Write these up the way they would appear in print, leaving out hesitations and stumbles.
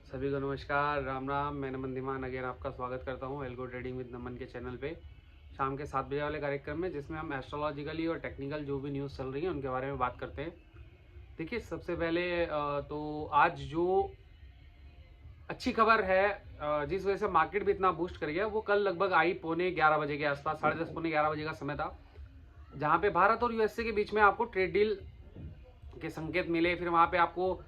सभी को नमस्कार, राम राम। मैं नमन धीमान अगेन आपका स्वागत करता हूँ एल्गो ट्रेडिंग विद नमन के चैनल पे शाम के 7 बजे वाले कार्यक्रम में, जिसमें हम एस्ट्रोलॉजिकली और टेक्निकल जो भी न्यूज़ चल रही है उनके बारे में बात करते हैं। देखिए, सबसे पहले तो आज जो अच्छी खबर है, जिस वजह से मार्केट भी इतना बूस्ट कर गया, वो कल लगभग आई पौने 11 बजे के आसपास, 10:30 पौने 11 बजे का समय था, जहाँ पे भारत और यूएसए के बीच में आपको ट्रेड डील के संकेत मिले। फिर वहाँ पे आपको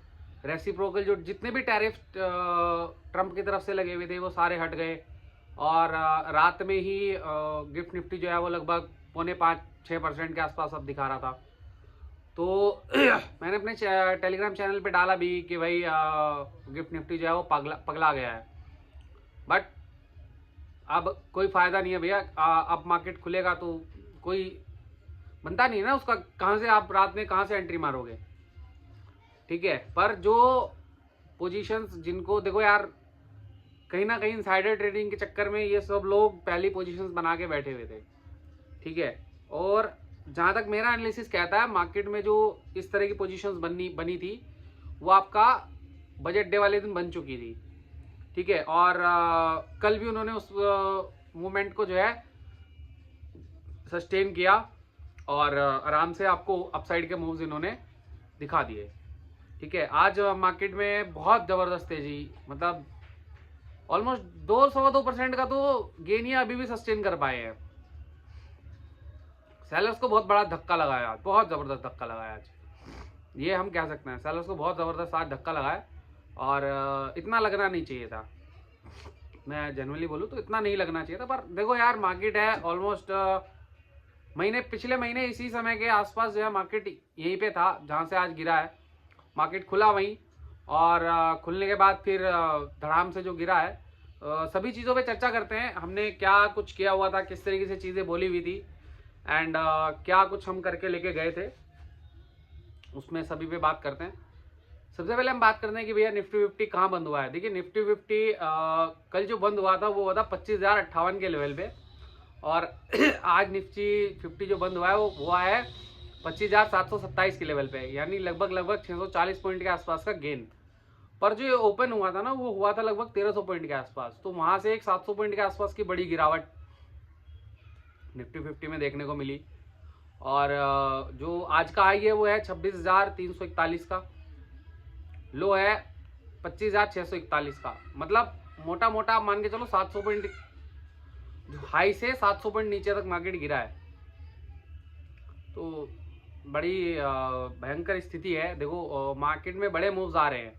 रेसिप्रोकल जो जितने भी टैरिफ ट्रंप की तरफ से लगे हुए थे वो सारे हट गए। और रात में ही गिफ्ट निफ्टी जो है वो लगभग पौने 5-6% के आसपास अब दिखा रहा था। तो मैंने अपने टेलीग्राम चैनल पे डाला भी कि भाई गिफ्ट निफ्टी जो है वो पगला गया है। बट अब कोई फ़ायदा नहीं है भैया। अब मार्केट खुलेगा तो कोई बनता नहीं है ना उसका, कहाँ से आप रात में कहाँ से एंट्री मारोगे। ठीक है, पर जो पोजीशंस जिनको देखो यार, कहीं ना कहीं इनसाइडर ट्रेडिंग के चक्कर में ये सब लोग पहली पोजीशंस बना के बैठे हुए थे। ठीक है, और जहाँ तक मेरा एनालिसिस कहता है, मार्केट में जो इस तरह की पोजीशंस बनी थी वो आपका बजट डे वाले दिन बन चुकी थी। ठीक है, और कल भी उन्होंने उस मूवमेंट को जो है सस्टेन किया और आराम से आपको अपसाइड के मूव्स इन्होंने दिखा दिए। ठीक है, आज मार्केट में बहुत ज़बरदस्त तेजी, मतलब ऑलमोस्ट 2-2.25% का तो गेन ही अभी भी सस्टेन कर पाए हैं। सेलर्स को बहुत बड़ा धक्का लगाया, बहुत ज़बरदस्त धक्का लगाया आज, ये हम कह सकते हैं। सेलर्स को बहुत ज़बरदस्त आज धक्का लगाया और इतना लगना नहीं चाहिए था। मैं जनरली बोलूँ तो इतना नहीं लगना चाहिए था। पर देखो यार, मार्केट है ऑलमोस्ट पिछले महीने इसी समय के आसपास जो है मार्केट यहीं पे था जहाँ से आज गिरा है। मार्केट खुला वहीं, और खुलने के बाद फिर धड़ाम से जो गिरा है। सभी चीज़ों पे चर्चा करते हैं, हमने क्या कुछ किया हुआ था, किस तरीके से चीज़ें बोली हुई थी, एंड क्या कुछ हम करके लेके गए थे, उसमें सभी पे बात करते हैं। सबसे पहले हम बात करते हैं कि भैया निफ्टी 50 कहाँ बंद हुआ है। देखिए, निफ्टी 50 कल जो बंद हुआ था वो हुआ था 25,058 के लेवल पे, और आज निफ्टी 50 जो बंद हुआ है वो हुआ है 25,727 के लेवल पे, यानी लगभग 640 पॉइंट के आसपास का गेन। पर जो ये ओपन हुआ था ना, वो हुआ था लगभग 1300 पॉइंट के आसपास, तो वहां से एक 700 पॉइंट के आसपास की बड़ी गिरावट निफ्टी 50 में देखने को मिली। और जो आज का हाई है वो है 26,341 का, लो है 25,641 का। मतलब मोटा मोटा मान के चलो 700 पॉइंट, हाई से 700 पॉइंट नीचे तक मार्केट गिरा है। तो बड़ी भयंकर स्थिति है। देखो, मार्केट में बड़े मूव्स आ रहे हैं।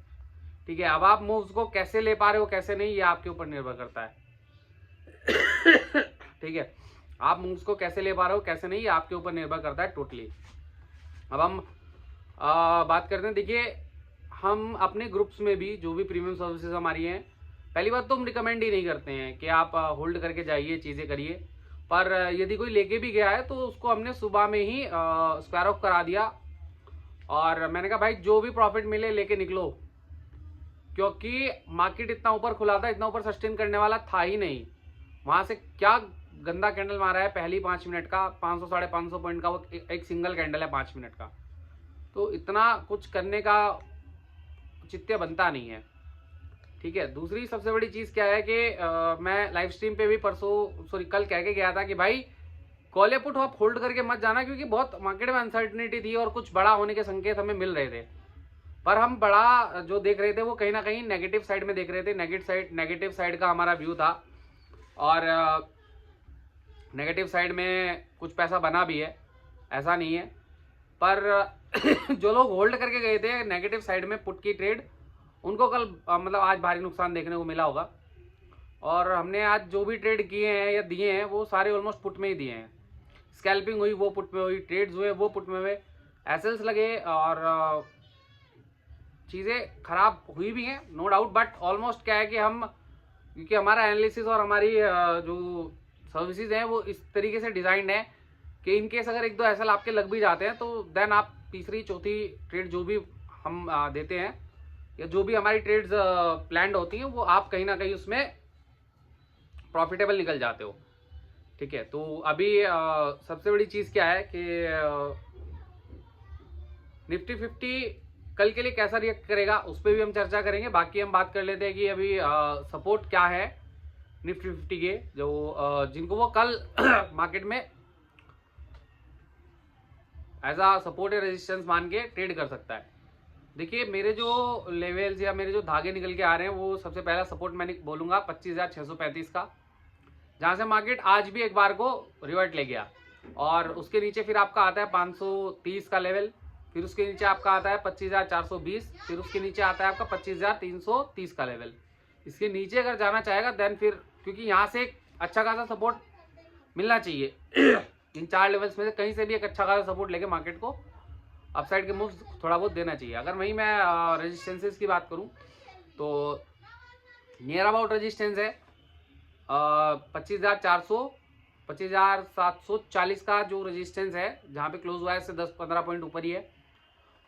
ठीक है, अब आप मूव्स को कैसे ले पा रहे हो कैसे नहीं, ये आपके ऊपर निर्भर करता है। ठीक है, आप मूव्स को कैसे ले पा रहे हो कैसे नहीं, ये आपके ऊपर निर्भर करता है टोटली। अब हम बात करते हैं। देखिए, हम अपने ग्रुप्स में भी जो भी प्रीमियम सर्विसेज हमारी हैं, पहली बात तो हम रिकमेंड ही नहीं करते हैं कि आप होल्ड करके जाइए, चीज़ें करिए। पर यदि कोई लेके भी गया है तो उसको हमने सुबह में ही स्क्वायर ऑफ करा दिया, और मैंने कहा भाई जो भी प्रॉफिट मिले लेके निकलो, क्योंकि मार्केट इतना ऊपर खुला था, इतना ऊपर सस्टेन करने वाला था ही नहीं। वहां से क्या गंदा कैंडल मारा है पहली 5 मिनट का, 500-550 पॉइंट का वो एक सिंगल कैंडल है 5 मिनट का। तो इतना कुछ करने का चित्त बनता नहीं है। ठीक है, दूसरी सबसे बड़ी चीज़ क्या है कि मैं लाइव स्ट्रीम पे भी कल कह के गया था कि भाई कॉल या पुट आप होल्ड करके मत जाना, क्योंकि बहुत मार्केट में अनसर्टनिटी थी और कुछ बड़ा होने के संकेत हमें मिल रहे थे। पर हम बड़ा जो देख रहे थे वो कहीं ना कहीं नेगेटिव साइड में देख रहे थे। नेगेटिव साइड का हमारा व्यू था, और नेगेटिव साइड में कुछ पैसा बना भी है, ऐसा नहीं है। पर जो लोग होल्ड करके गए थे नेगेटिव साइड में पुट की ट्रेड, उनको कल मतलब आज भारी नुकसान देखने को मिला होगा। और हमने आज जो भी ट्रेड किए हैं या दिए हैं वो सारे ऑलमोस्ट पुट में ही दिए हैं। स्कैल्पिंग हुई वो पुट में हुई, ट्रेड्स हुए वो पुट में हुए, एसएल्स लगे, और चीज़ें खराब हुई भी हैं नो डाउट। बट ऑलमोस्ट क्या है कि हम, क्योंकि हमारा एनालिसिस और हमारी जो सर्विसेज हैं वो इस तरीके से डिज़ाइंड है कि इनकेस अगर 1-2 एसएल आपके लग भी जाते हैं तो देन आप तीसरी चौथी ट्रेड जो भी हम देते हैं या जो भी हमारी ट्रेड्स प्लान्ड होती हैं वो आप कहीं ना कहीं उसमें प्रॉफिटेबल निकल जाते हो। ठीक है, तो अभी सबसे बड़ी चीज़ क्या है कि निफ्टी 50 कल के लिए कैसा रिएक्ट करेगा उस पर भी हम चर्चा करेंगे। बाकी हम बात कर लेते हैं कि अभी सपोर्ट क्या है निफ्टी 50 के, जो जिनको वो कल मार्केट में एज आ सपोर्ट या रेजिस्टेंस मान के ट्रेड कर सकता है। देखिए मेरे जो लेवल्स या मेरे जो धागे निकल के आ रहे हैं, वो सबसे पहला सपोर्ट मैंने बोलूंगा 25,635 का, जहां से मार्केट आज भी एक बार को रिवर्ट ले गया। और उसके नीचे फिर आपका आता है 530 का लेवल, फिर उसके नीचे आपका आता है 25,420, फिर उसके नीचे आता है आपका 25,330 का लेवल। इसके नीचे अगर जाना चाहेगा देन फिर, क्योंकि यहाँ से एक अच्छा खासा सपोर्ट मिलना चाहिए इन 4 लेवल्स में से कहीं से भी एक अच्छा खासा सपोर्ट लेके मार्केट को अपसाइड के मूव्स थोड़ा बहुत देना चाहिए। अगर वहीं मैं रेजिस्टेंसेस की बात करूं तो नियर अबाउट रेजिस्टेंस है 25,400 25,740 का जो रेजिस्टेंस है, जहां पे क्लोज हुआ है से 10-15 पॉइंट ऊपर ही है।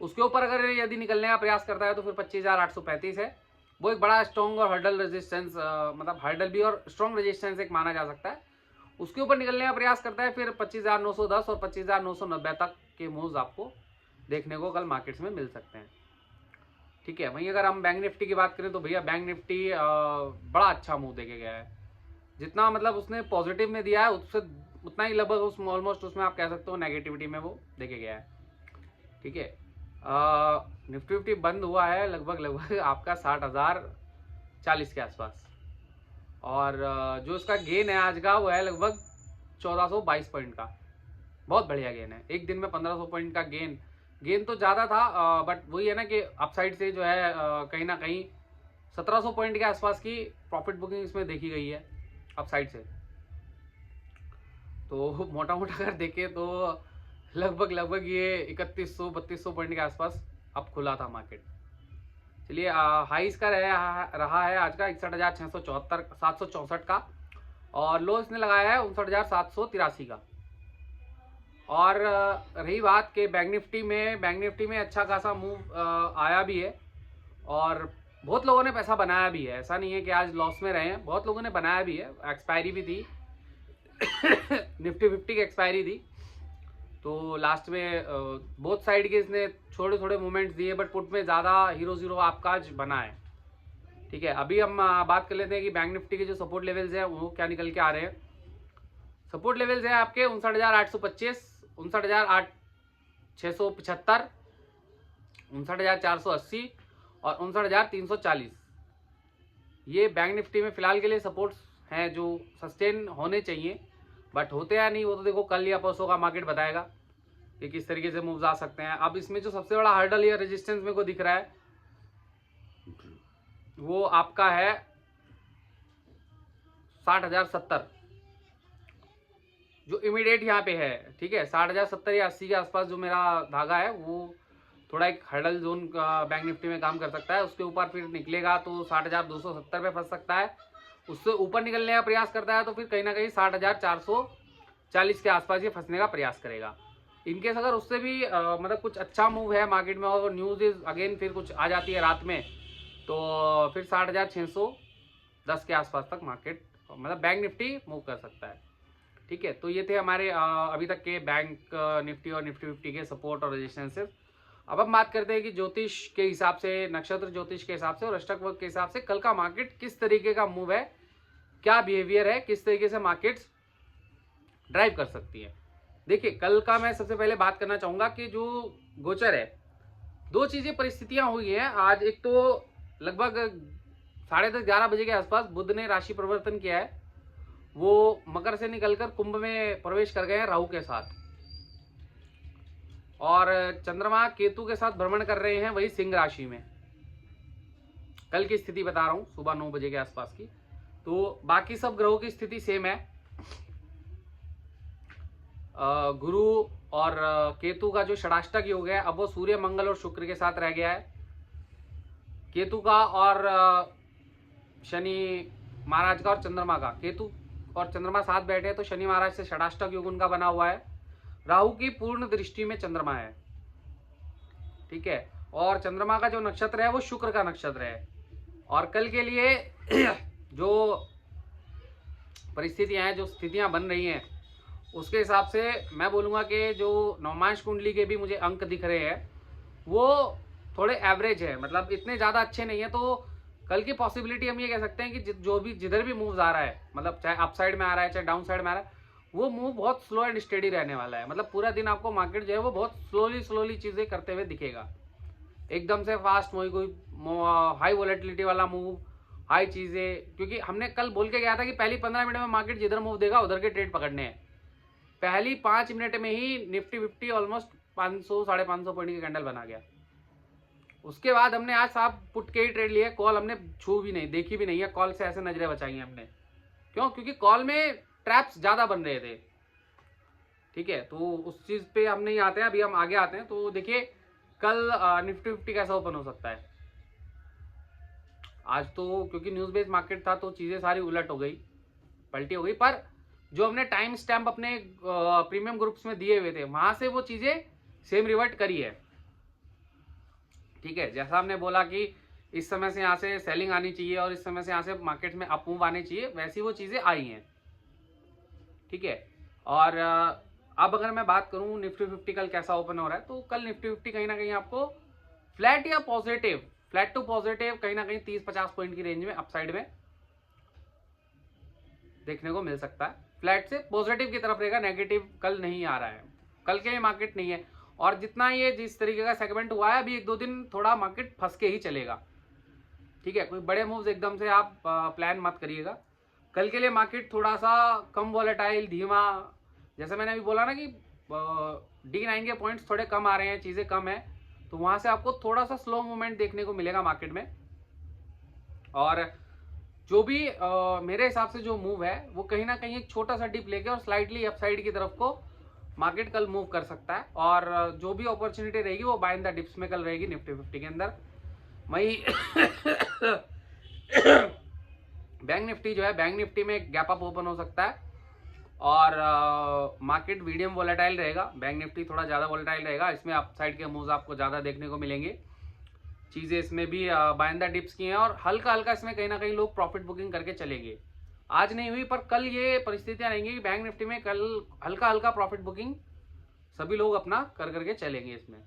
उसके ऊपर अगर यदि निकलने का प्रयास करता है तो फिर 25,835 है। वो एक बड़ा स्ट्रॉन्ग और हर्डल रेजिस्टेंस, मतलब हर्डल भी और स्ट्रॉन्ग रेजिस्टेंस एक माना जा सकता है। उसके ऊपर निकलने का प्रयास करता है फिर 25,910 और 25,990 तक के मूव्स आपको देखने को कल मार्केट्स में मिल सकते हैं। ठीक है, वहीं अगर हम बैंक निफ्टी की बात करें तो भैया बैंक निफ्टी बड़ा अच्छा मूव देके गया है। जितना मतलब उसने पॉजिटिव में दिया है उससे उतना ही लगभग उस ऑलमोस्ट उसमें आप कह सकते हो नेगेटिविटी में वो देके गया है। ठीक है, निफ्टी 50 बंद हुआ है लगभग आपका 60,040 के आसपास, और जो इसका गेन है आज का वो है लगभग 1422 पॉइंट का। बहुत बढ़िया गेन है, एक दिन में 1500 पॉइंट का गेन तो ज़्यादा था, बट वही है ना कि अपसाइड से जो है कहीं ना कहीं 1700 पॉइंट के आसपास की प्रॉफिट बुकिंग इसमें देखी गई है अपसाइड से। तो मोटा अगर देखें तो लगभग ये 3100-3200 पॉइंट के आसपास अब खुला था मार्केट। चलिए हाई इसका रहा है आज का 61,674 का, और लो इसने लगाया है 59,783 का। और रही बात के बैंक निफ्टी में अच्छा खासा मूव आया भी है, और बहुत लोगों ने पैसा बनाया भी है। ऐसा नहीं है कि आज लॉस में रहे हैं, बहुत लोगों ने बनाया भी है। एक्सपायरी भी थी निफ्टी 50 की एक्सपायरी थी, तो लास्ट में बोथ साइड के इसने थोड़े मूवमेंट्स दिए, बट पुट में ज़्यादा हीरो आपका आज बना है। ठीक है, अभी हम बात कर लेते हैं कि बैंक निफ्टी के जो सपोर्ट लेवल्स हैं वो क्या निकल के आ रहे हैं। सपोर्ट लेवल्स हैं आपके 59,825, 59,675, 59,480 और 59,340। ये बैंक निफ्टी में फिलहाल के लिए सपोर्ट्स हैं जो सस्टेन होने चाहिए, बट होते या नहीं वो तो देखो कल या परसों का मार्केट बताएगा कि किस तरीके से मूव्स आ सकते हैं। अब इसमें जो सबसे बड़ा हर्डल या रेजिस्टेंस मेरे को दिख रहा है वो आपका है 60,070, जो इमीडिएट यहाँ पे है। ठीक है, 60,070 या 80 के आसपास जो मेरा धागा है वो थोड़ा एक हर्डल जोन का बैंक निफ्टी में काम कर सकता है। उसके ऊपर फिर निकलेगा तो 60,270 पे फंस सकता है। उससे ऊपर निकलने का प्रयास करता है तो फिर कहीं ना कहीं 60,440 के आसपास ये फंसने का प्रयास करेगा। इनकेस अगर उससे भी मतलब कुछ अच्छा मूव है मार्केट में और न्यूज़ इज अगेन फिर कुछ आ जाती है रात में, तो फिर 60,610 के आसपास तक मार्केट मतलब बैंक निफ्टी मूव कर सकता है। ठीक है, तो ये थे हमारे अभी तक के बैंक निफ्टी और निफ्टी 50 के सपोर्ट और रेजिस्टेंसेस। अब हम बात करते हैं कि ज्योतिष के हिसाब से, नक्षत्र ज्योतिष के हिसाब से और अष्टक वर्ग के हिसाब से कल का मार्केट किस तरीके का मूव है, क्या बिहेवियर है, किस तरीके से मार्केट्स ड्राइव कर सकती है। देखिए कल का मैं सबसे पहले बात करना चाहूंगा कि जो गोचर है, दो चीजें परिस्थितियां हुई हैं आज। एक तो लगभग 10:30-11 बजे के आसपास बुध ने राशि परिवर्तन किया है, वो मकर से निकलकर कुंभ में प्रवेश कर गए हैं राहु के साथ, और चंद्रमा केतु के साथ भ्रमण कर रहे हैं वही सिंह राशि में। कल की स्थिति बता रहा हूं सुबह 9 बजे के आसपास की। तो बाकी सब ग्रहों की स्थिति सेम है। गुरु और केतु का जो षडाष्टक योग है अब वो सूर्य मंगल और शुक्र के साथ रह गया है। केतु का और शनि महाराज का और चंद्रमा का, केतु और चंद्रमा साथ बैठे हैं तो शनि महाराज से षडाष्टक योग उनका बना हुआ है। राहु की पूर्ण दृष्टि में चंद्रमा है। ठीक है, और चंद्रमा का जो नक्षत्र है वो शुक्र का नक्षत्र है। और कल के लिए जो परिस्थितियां हैं, जो स्थितियां बन रही हैं, उसके हिसाब से मैं बोलूँगा कि जो नवमांश कुंडली के भी मुझे अंक दिख रहे हैं वो थोड़े एवरेज है, मतलब इतने ज़्यादा अच्छे नहीं है। तो कल की पॉसिबिलिटी हम ये कह सकते हैं कि जो भी जिधर भी मूव्स आ रहा है, मतलब चाहे अप साइड में आ रहा है चाहे डाउन साइड में आ रहा है, वो मूव बहुत स्लो एंड स्टेडी रहने वाला है। मतलब पूरा दिन आपको मार्केट जो है वो बहुत स्लोली चीज़ें करते हुए दिखेगा। एकदम से फास्ट कोई हाई वोलेटिलिटी वाला मूव, हाई चीज़ें, क्योंकि हमने कल बोल के गया था कि पहली 15 मिनट में मार्केट जिधर मूव देगा उधर के ट्रेड पकड़ने हैं। पहली 5 मिनट में ही निफ्टी 50 ऑलमोस्ट 500 550 पॉइंट की कैंडल बना गया। उसके बाद हमने आज साहब पुट के ही ट्रेड लिए, कॉल हमने छू भी नहीं, देखी भी नहीं है, कॉल से ऐसे नजरें बचाई हैं हमने। क्यों? क्योंकि कॉल में ट्रैप्स ज़्यादा बन रहे थे। ठीक है, तो उस चीज़ पे हम नहीं आते हैं, अभी हम आगे आते हैं। तो देखिए कल निफ्टी 50 कैसा ओपन हो सकता है। आज तो क्योंकि न्यूज़ बेस्ड मार्केट था तो चीज़ें सारी उलट हो गई, पलटी हो गई, पर जो हमने टाइम स्टैम्प अपने प्रीमियम ग्रुप्स में दिए हुए थे वहां से वो चीज़ें सेम रिवर्ट करी है। ठीक है, जैसा हमने बोला कि इस समय से यहाँ से सेलिंग आनी चाहिए और इस समय से यहाँ से मार्केट में अप मूव आने चाहिए, वैसी वो चीज़ें आई हैं। ठीक है, और अब अगर मैं बात करूँ निफ्टी 50 कल कैसा ओपन हो रहा है, तो कल निफ्टी 50 कहीं ना कहीं आपको फ्लैट या पॉजिटिव, फ्लैट टू पॉजिटिव कहीं ना कहीं 30-50 पॉइंट की रेंज में अपसाइड में देखने को मिल सकता है। फ्लैट से पॉजिटिव की तरफ रहेगा, नेगेटिव कल नहीं आ रहा है, कल के मार्केट नहीं है। और जितना ये जिस तरीके का सेगमेंट हुआ है, अभी 1-2 दिन थोड़ा मार्केट फंस के ही चलेगा। ठीक है, कोई बड़े मूव्स एकदम से आप प्लान मत करिएगा। कल के लिए मार्केट थोड़ा सा कम वॉलेटाइल, धीमा, जैसे मैंने अभी बोला ना कि D9 के पॉइंट्स थोड़े कम आ रहे हैं, चीज़ें कम है, तो वहाँ से आपको थोड़ा सा स्लो मूवमेंट देखने को मिलेगा मार्केट में। और जो भी मेरे हिसाब से जो मूव है वो कहीं ना कहीं एक छोटा सा डिप लेके और स्लाइटली अपसाइड की तरफ को मार्केट कल मूव कर सकता है। और जो भी अपॉर्चुनिटी रहेगी वो बाय इन द डिप्स में कल रहेगी निफ्टी 50 के अंदर। वही बैंक निफ्टी जो है, बैंक निफ्टी में गैप अप ओपन हो सकता है और मार्केट मीडियम वोलेटाइल रहेगा। बैंक निफ्टी थोड़ा ज़्यादा वोलेटाइल रहेगा, इसमें अपसाइड के मूव्स आपको ज़्यादा देखने को मिलेंगे। चीज़ें इसमें भी बाय इन द डिप्स की हैं और हल्का हल्का इसमें कहीं ना कहीं लोग प्रॉफिट बुकिंग करके चलेंगे। आज नहीं हुई पर कल ये परिस्थितियां रहेंगी कि बैंक निफ्टी में कल हल्का हल्का प्रॉफिट बुकिंग सभी लोग अपना कर करके चलेंगे इसमें।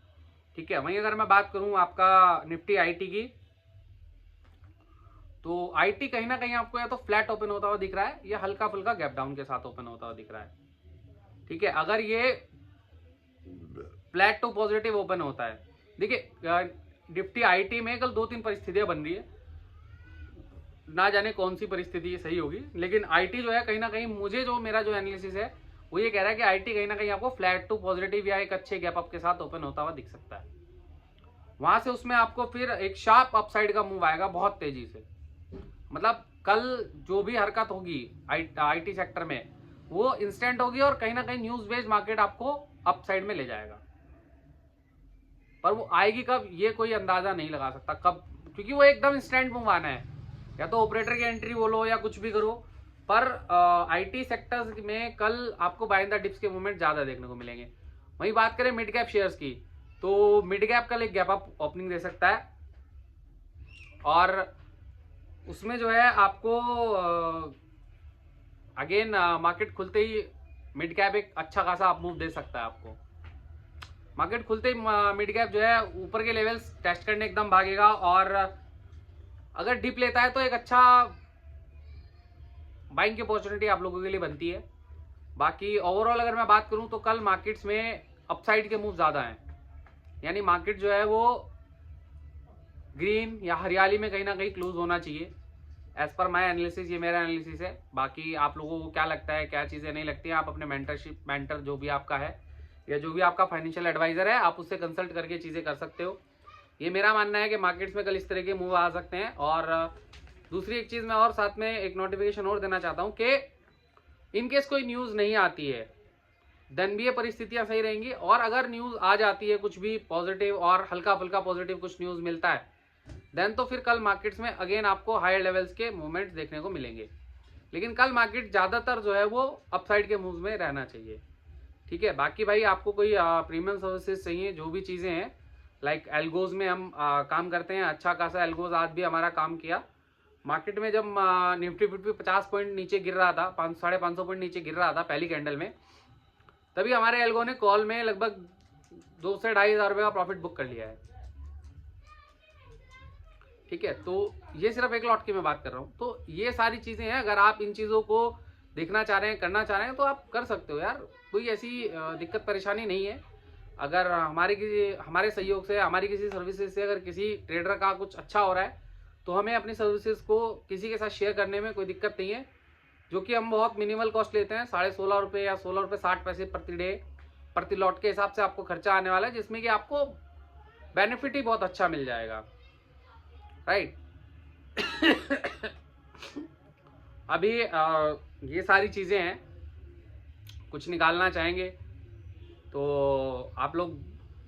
ठीक है, वहीं अगर मैं बात करूं आपका निफ्टी आईटी की, तो आईटी कहीं ना कहीं आपको या तो फ्लैट ओपन होता हुआ दिख रहा है या हल्का फुल्का गैप डाउन के साथ ओपन होता हुआ दिख रहा है। ठीक है, अगर ये फ्लैट टू पॉजिटिव ओपन होता है, देखिए निफ्टी आईटी में कल 2-3 परिस्थितियां बन रही है, ना जाने कौन सी परिस्थिति सही होगी, लेकिन आईटी जो है कहीं ना कहीं मुझे जो मेरा जो एनालिसिस है वो ये कह रहा है कि आईटी कहीं ना कहीं आपको फ्लैट टू पॉजिटिव या एक अच्छे गैप अप के साथ ओपन होता हुआ दिख सकता है। वहां से उसमें आपको फिर एक शार्प अपसाइड का मूव आएगा बहुत तेजी से। मतलब कल जो भी हरकत होगी आईटी सेक्टर में वो इंस्टेंट होगी और कहीं ना कहीं न्यूज बेस्ड मार्केट आपको अपसाइड में ले जाएगा। पर वो आएगी कब ये कोई अंदाजा नहीं लगा सकता कब, क्योंकि वो एकदम इंस्टेंट मूव आना है, या तो ऑपरेटर की एंट्री बोलो या कुछ भी करो। पर आईटी सेक्टर्स में कल आपको बाय इन द डिप्स के मूवमेंट ज्यादा देखने को मिलेंगे। वहीं बात करें मिड कैप शेयर्स की, तो मिड कैप कल एक गैप अप ओपनिंग दे सकता है और उसमें जो है आपको अगेन मार्केट खुलते ही मिड कैप एक अच्छा खासा अप मूव दे सकता है आपको। मार्केट खुलते ही मिड कैप जो है ऊपर के लेवल्स टेस्ट करने एकदम भागेगा और अगर डिप लेता है तो एक अच्छा बाइंग की अपॉर्चुनिटी आप लोगों के लिए बनती है। बाकी ओवरऑल अगर मैं बात करूं तो कल मार्केट्स में अपसाइड के मूव ज़्यादा हैं, यानी मार्केट जो है वो ग्रीन या हरियाली में कहीं ना कहीं क्लोज होना चाहिए एज पर माई एनालिसिस। ये मेरा एनालिसिस है, बाकी आप लोगों को क्या लगता है, क्या चीज़ें नहीं लगती हैं, आप अपने मेंटर जो भी आपका है या जो भी आपका फाइनेंशियल एडवाइजर है आप उससे कंसल्ट करके चीज़ें कर सकते हो। ये मेरा मानना है कि मार्केट्स में कल इस तरह के मूव आ सकते हैं। और दूसरी एक चीज़ मैं और साथ में एक नोटिफिकेशन और देना चाहता हूँ कि इनकेस कोई न्यूज़ नहीं आती है देन भी ये परिस्थितियाँ सही रहेंगी, और अगर न्यूज़ आ जाती है कुछ भी पॉजिटिव और हल्का फुल्का पॉजिटिव कुछ न्यूज़ मिलता है देन तो फिर कल मार्केट्स में अगेन आपको हायर लेवल्स के मूवमेंट्स देखने को मिलेंगे। लेकिन कल मार्केट ज़्यादातर जो है वो अपसाइड के मूव्स में रहना चाहिए। ठीक है, बाकी भाई आपको कोई प्रीमियम सर्विसेज चाहिए, जो भी चीज़ें हैं लाइक एल्गोज में हम काम करते हैं, अच्छा खासा एल्गोज आज भी हमारा काम किया। मार्केट में जब निफ्टी 50 पॉइंट नीचे गिर रहा था, 550 पॉइंट नीचे गिर रहा था पहली कैंडल में, तभी हमारे एल्गो ने कॉल में लगभग 2 से 2,500 रुपये का प्रॉफिट बुक कर लिया है। ठीक है, तो ये सिर्फ एक लॉट की मैं बात कर रहा हूँ। तो ये सारी चीज़ें हैं, अगर आप इन चीज़ों को देखना चाह रहे हैं, करना चाह रहे हैं, तो आप कर सकते हो यार, कोई ऐसी दिक्कत परेशानी नहीं है। अगर हमारे सहयोग से, हमारी किसी सर्विसेज से अगर किसी ट्रेडर का कुछ अच्छा हो रहा है, तो हमें अपनी सर्विसेज को किसी के साथ शेयर करने में कोई दिक्कत नहीं है, जो कि हम बहुत मिनिमल कॉस्ट लेते हैं। 16.5 रुपये या 16 रुपये 60 पैसे प्रति डे, प्रति लॉट के हिसाब से आपको खर्चा आने वाला है, जिसमें कि आपको बेनिफिट ही बहुत अच्छा मिल जाएगा, राइट। अभी ये सारी चीज़ें हैं, कुछ निकालना चाहेंगे तो आप लोग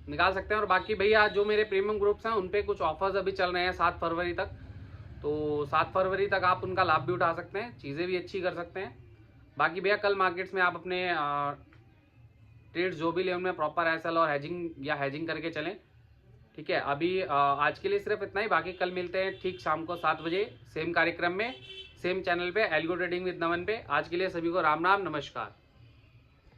निकाल सकते हैं। और बाकी भैया जो मेरे प्रीमियम ग्रुप्स हैं उन पे कुछ ऑफर्स अभी चल रहे हैं 7 फरवरी तक, तो 7 फरवरी तक आप उनका लाभ भी उठा सकते हैं, चीज़ें भी अच्छी कर सकते हैं। बाकी भैया कल मार्केट्स में आप अपने ट्रेड्स जो भी ले उनमें प्रॉपर एसएल और हेजिंग करके चलें, ठीक है। अभी आज के लिए सिर्फ इतना ही, बाकी कल मिलते हैं ठीक शाम को 7 बजे सेम कार्यक्रम में, सेम चैनल पे, एल्गो ट्रेडिंग विद नमन पे। आज के लिए सभी को राम राम, नमस्कार।